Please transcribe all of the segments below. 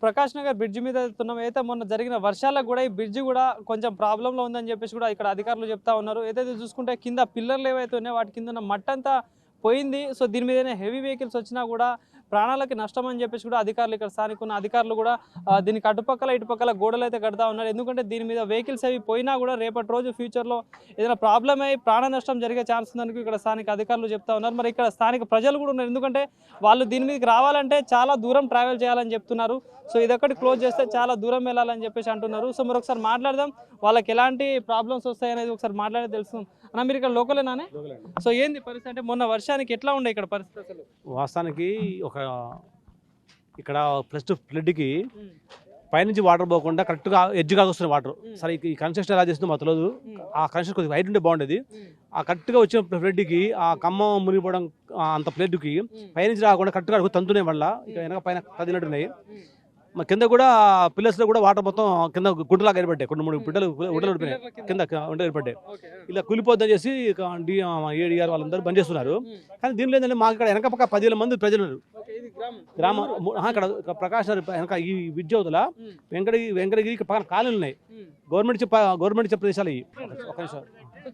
Prakash Nagar bridge మీద వెళ్తున్నాం. అయితే మొన్న జరిగిన వర్షాలకు కూడా ఈ బ్రిడ్జి కూడా కొంచెం ప్రాబ్లంలో ఉందని చెప్పేసి కూడా ఇక్కడ అధికారులు చెప్తా ఉన్నారు. ఏదైతే చూసుకుంటే కింద పిల్లర్లు ఏవైతే ఉన్నాయో వాటి కింద ఉన్న మట్టంతా పోయింది. సో దీని మీద హెవీ వెహికల్స్ వచ్చినా కూడా ప్రాణాలకి నష్టం అని చెప్పేసి కూడా అధికారులు ఇక్కడ స్థానికున్న అధికారులు కూడా దీనికి అటుపక్కల ఇటుపక్కల గోడలు అయితే కడతా ఉన్నారు. ఎందుకంటే దీని మీద వెహికల్స్ అవి పోయినా కూడా రేపటి రోజు ఫ్యూచర్లో ఏదైనా ప్రాబ్లం అయ్యి ప్రాణ నష్టం జరిగే ఛాన్స్ ఉందని ఇక్కడ స్థానిక అధికారులు చెప్తా ఉన్నారు. మరి ఇక్కడ స్థానిక ప్రజలు కూడా ఉన్నారు. ఎందుకంటే వాళ్ళు దీని మీదకి రావాలంటే చాలా దూరం ట్రావెల్ చేయాలని చెప్తున్నారు. సో ఇదొక్కటి క్లోజ్ చేస్తే చాలా దూరం వెళ్ళాలని చెప్పేసి అంటున్నారు. సో మరి ఒకసారి మాట్లాడదాం, వాళ్ళకి ఎలాంటి ప్రాబ్లమ్స్ వస్తాయి అనేది ఒకసారి మాట్లాడి తెలుసు. అన్న మీరు ఇక్కడ లోకలేనానే? సో ఏంది పరిస్థితి అంటే మొన్న వర్షానికి ఎట్లా ఉండే ఇక్కడ పరిస్థితి? అసలు వాస్తవానికి ఇక్కడ ప్లస్ ఫ్లడ్కి పైనుంచి వాటర్ పోకుండా కరెక్ట్గా ఎడ్జ్గా వస్తున్న వాటర్. సరే ఈ కన్స్ట్రక్షన్ ఎలా చేస్తుందో మాకు తెలియదు. ఆ కన్స్ట్రక్షన్ కొద్దిగా హైట్ ఉంటే బాగుండేది. ఆ కరెక్ట్గా వచ్చిన ఫ్లడ్కి ఆ ఖమ్మం మునిగిపోవడం అంత ఫ్లడ్కి పైనుంచి రాకుండా కరెక్ట్గా తంతున్నాయి. వల్ల ఇక వెనక పైన కదిలినట్టున్నాయి. మా కింద కూడా పిల్లర్స్లో కూడా వాటర్ మొత్తం కింద గుంటలాగా ఏర్పడ్డాయి. 2-3 బిడ్డలు ఉడిపోయినాయి కింద ఏర్పడ్డాయి. ఇలా కూలిపోద్దని చేసి ఏడీఆర్ వాళ్ళందరూ బంద్ చేస్తున్నారు. కానీ దీనిలో ఏంటంటే మాకు ఇక్కడ వెనక పక్క 10,000 మంది ప్రజలు ఉన్నారు. గ్రామం ఇక్కడ ప్రకాష్ నగర్ వెనక ఈ విద్యావతుల వెంకటగిరి పక్కన కాలనీలు ఉన్నాయి. గవర్నమెంట్ చెప్పే ప్రదేశాలు ఇవి. ఒక నిమిషం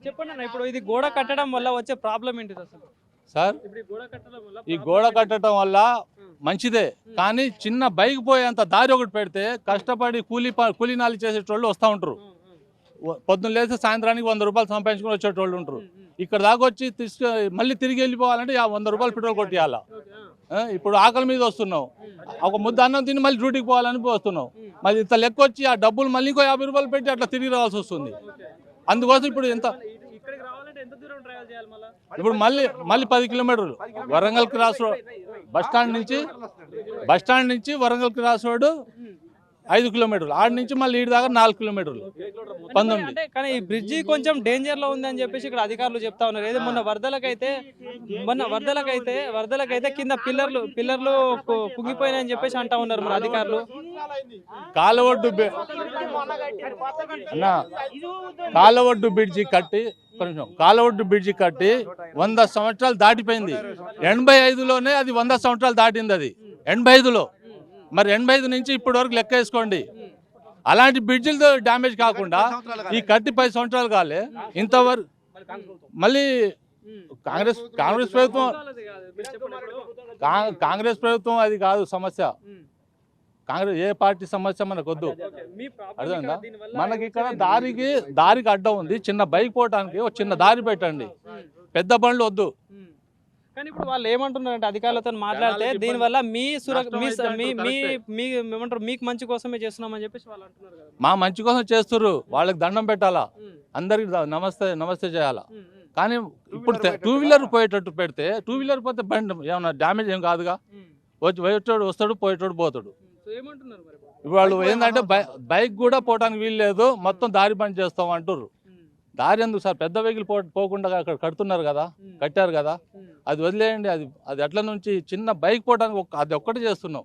చెప్పండి అన్న, ఇప్పుడు ఇది గోడ కట్టడం వల్ల వచ్చే ప్రాబ్లం ఏంటిది అసలు? సార్ ఈ గోడ కట్టడం వల్ల మంచిదే, కానీ చిన్న బైక్ పోయేంత దారి ఒకటి పెడితే కష్టపడి కూలీనాలు చేసేటోళ్ళు వస్తూ ఉంటారు. పొద్దున్న లేస్తే సాయంత్రానికి 100 రూపాయలు సంపాదించుకుని వచ్చేటోళ్ళు ఉంటారు. ఇక్కడ దాకా వచ్చి మళ్ళీ తిరిగి వెళ్ళిపోవాలంటే 100 రూపాయలు పెట్రోల్ కొట్టియాల. ఇప్పుడు ఆకలి మీద వస్తున్నావు, ఒక ముద్ద అన్నం తిని మళ్ళీ డ్యూటీకి పోవాలని వస్తున్నావు. మళ్ళీ ఇంత లెక్క వచ్చి ఆ డబ్బులు మళ్ళీ ఇంకో 50 రూపాయలు పెట్టి అట్లా తిరిగి రావాల్సి వస్తుంది. అందుకోసం ఇప్పుడు ఇప్పుడు మళ్ళీ 10 కిలోమీటర్లు Warangal cross road bus stand నుంచి వరంగల్ క్రాస్ రోడ్ 5 కిలోమీటర్లు, ఆడ నుంచి మళ్ళీ ఈడి దాకా 4 కిలోమీటర్లు 19. కానీ ఈ బ్రిడ్జి కొంచెం డేంజర్ లో ఉంది అని చెప్పేసి ఇక్కడ అధికారులు చెప్తా ఉన్నారు. ఏదో మొన్న వరదలకైతే కింద పిల్లర్లు కుంగిపోయినాయని చెప్పేసి అంటా ఉన్నారు మన అధికారులు. కాలవడ్డు బ్రిడ్జి కట్టి 100 సంవత్సరాలు దాటిపోయింది. 85లోనే అది 100 సంవత్సరాలు దాటింది. అది 85లో. మరి 85 నుంచి ఇప్పటి వరకు లెక్క వేసుకోండి. అలాంటి బ్రిడ్జిలతో డ్యామేజ్ కాకుండా ఈ కట్టి 10 సంవత్సరాలు కాలే ఇంతవరకు. మళ్ళీ కాంగ్రెస్ ప్రభుత్వం అది కాదు సమస్య. ఏ పార్టీ సమస్య మనకు వద్దు. అర్థమైందా? మనకి ఇక్కడ దారికి అడ్డం ఉంది. చిన్న బైక్ పోవటానికి ఒక చిన్న దారి పెట్టండి, పెద్ద బండ్లు వద్దు. కానీ ఇప్పుడు వాళ్ళు ఏమంటున్నారంటే అధికారులతో మాట్లాడితే దీనివల్ల మీకు మంచి కోసమే చేస్తున్నామని చెప్పేసి వాళ్ళు అంటున్నారు కదా. మా మంచి కోసం చేస్తున్నారు, వాళ్ళకి దండం పెట్టాలా, అందరికి నమస్తే చేయాలా. కానీ ఇప్పుడు 2 వీలర్ పోయేటట్టు పెడితే 2 వీలర్ పోతే బండి ఏమన్నా డ్యామేజ్ ఏం కాదుగా. పోయేటోడు వస్తాడు, పోయేటోడు పోతాడు. ఇప్పుడు వాళ్ళు ఏంటంటే బైక్ కూడా పోవడానికి వీలు లేదు, మొత్తం దారి బంద్ చేస్తాం అంటారు. దారి ఎందుకు సార్? పెద్ద వెహికల్ పోకుండా అక్కడ కడుతున్నారు కదా, కట్టారు కదా, అది వదిలేయండి. అది ఎట్ల నుంచి చిన్న బైక్ పోవడానికి అది ఒక్కటే చేస్తున్నాం.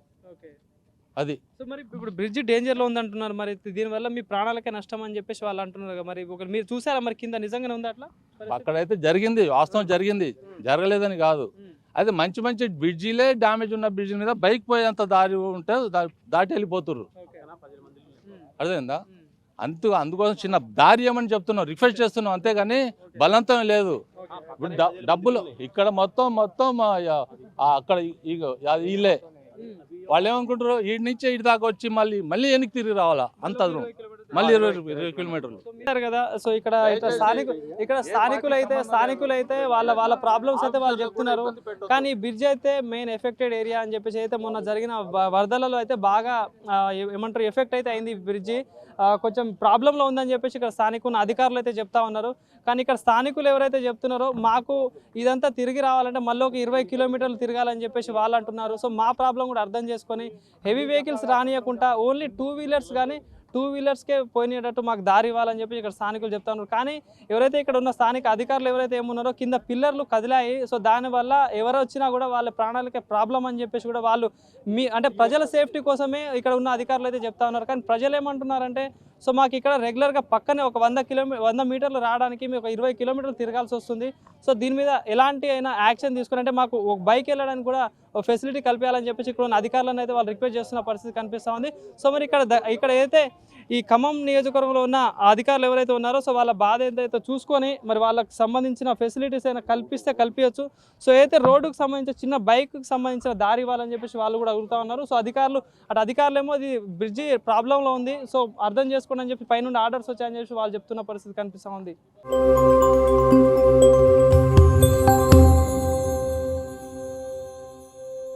అది సో మరి ఇప్పుడు బ్రిడ్జ్ డేంజర్ లో ఉంది అంటున్నారు. మరి దీనివల్ల మీ ప్రాణాలకే నష్టం అని చెప్పేసి వాళ్ళు అంటున్నారు. మరి మీరు చూసారా మరి కింద నిజంగానే ఉంది అట్లా? అక్కడైతే జరిగింది, వాస్తవం జరిగింది, జరగలేదని కాదు. అదే మంచి బ్రిడ్జిలే డ్యామేజ్ ఉన్న బ్రిడ్జి మీద బైక్ పోయేంత దారి ఉంటే దాటి వెళ్ళిపోతుర్రు. అర్థమైందా? అందుకోసం చిన్న దారి ఏమని చెప్తున్నాం, రిక్వెస్ట్ చేస్తున్నాం, అంతేగాని బలవంతం లేదు. ఇప్పుడు డబ్బులు ఇక్కడ మొత్తం అక్కడ వీళ్ళే వాళ్ళు ఏమనుకుంటారు, వీడి నుంచి ఇటు దాకా వచ్చి మళ్ళీ వెనక్కి తిరిగి రావాలా, అంత మళ్ళీ 20 కిలోమీటర్లు కదా. సో ఇక్కడ స్థానికులు అయితే వాళ్ళ ప్రాబ్లమ్స్ అయితే వాళ్ళు చెప్తున్నారు. కానీ బ్రిడ్జ్ అయితే మెయిన్ ఎఫెక్టెడ్ ఏరియా అని చెప్పేసి అయితే మొన్న జరిగిన వరదలలో అయితే బాగా ఏమంటారు ఎఫెక్ట్ అయితే అయింది బ్రిడ్జి. కొంచెం ప్రాబ్లంలో ఉందని చెప్పేసి ఇక్కడ స్థానికున్న అధికారులు అయితే చెప్తా ఉన్నారు. కానీ ఇక్కడ స్థానికులు ఎవరైతే చెప్తున్నారో మాకు ఇదంతా తిరిగి రావాలంటే మళ్ళీ ఒక 20 కిలోమీటర్లు తిరగాలని చెప్పేసి వాళ్ళు అంటున్నారు. సో మా ప్రాబ్లం కూడా అర్థం చేసుకొని హెవీ వెహికల్స్ రానియకుండా ఓన్లీ 2 వీలర్స్ కానీ 2 వీలర్స్కే పోయినట్టు మాకు దారి ఇవ్వాలని చెప్పి ఇక్కడ స్థానికులు చెప్తా ఉన్నారు. కానీ ఎవరైతే ఇక్కడ ఉన్న స్థానిక అధికారులు ఎవరైతే ఏమున్నారో కింద పిల్లర్లు కదిలాయి. సో దానివల్ల ఎవరు వచ్చినా కూడా వాళ్ళ ప్రాణాలకే ప్రాబ్లం అని చెప్పేసి కూడా వాళ్ళు అంటే ప్రజల సేఫ్టీ కోసమే ఇక్కడ ఉన్న అధికారులు అయితే చెప్తా ఉన్నారు. కానీ ప్రజలు ఏమంటున్నారంటే సో మాకు ఇక్కడ రెగ్యులర్గా పక్కనే ఒక 100 మీటర్లు రావడానికి మేము ఒక 20 కిలోమీటర్లు తిరగాల్సి వస్తుంది. సో దీని మీద ఎలాంటి అయినా యాక్షన్ తీసుకుని అంటే మాకు ఒక బైక్ వెళ్ళడానికి కూడా ఫెసిలిటీ కల్పించాలని చెప్పేసి ఇక్కడ ఉన్న అధికారులను అయితే వాళ్ళు రిక్వెస్ట్ చేస్తున్న పరిస్థితి కనిపిస్తూ ఉంది. సో మరి ఇక్కడ ఏదైతే ఈ ఖమ్మం నియోజకవర్గంలో ఉన్న అధికారులు ఎవరైతే ఉన్నారో సో వాళ్ళ బాధ ఏదైతే చూసుకొని మరి వాళ్ళకి సంబంధించిన ఫెసిలిటీస్ అయినా కల్పించవచ్చు. సో అయితే రోడ్డుకు సంబంధించిన చిన్న బైక్కి సంబంధించిన దారి ఇవ్వాలని చెప్పేసి వాళ్ళు కూడా అడుగుతా ఉన్నారు. సో అధికారులేమో ఇది బ్రిడ్జి ప్రాబ్లంలో ఉంది, సో అర్థం చేసుకోండి అని చెప్పి పైనుండి ఆర్డర్స్ వచ్చాయని చెప్పి వాళ్ళు చెప్తున్న పరిస్థితి కనిపిస్తూ ఉంది.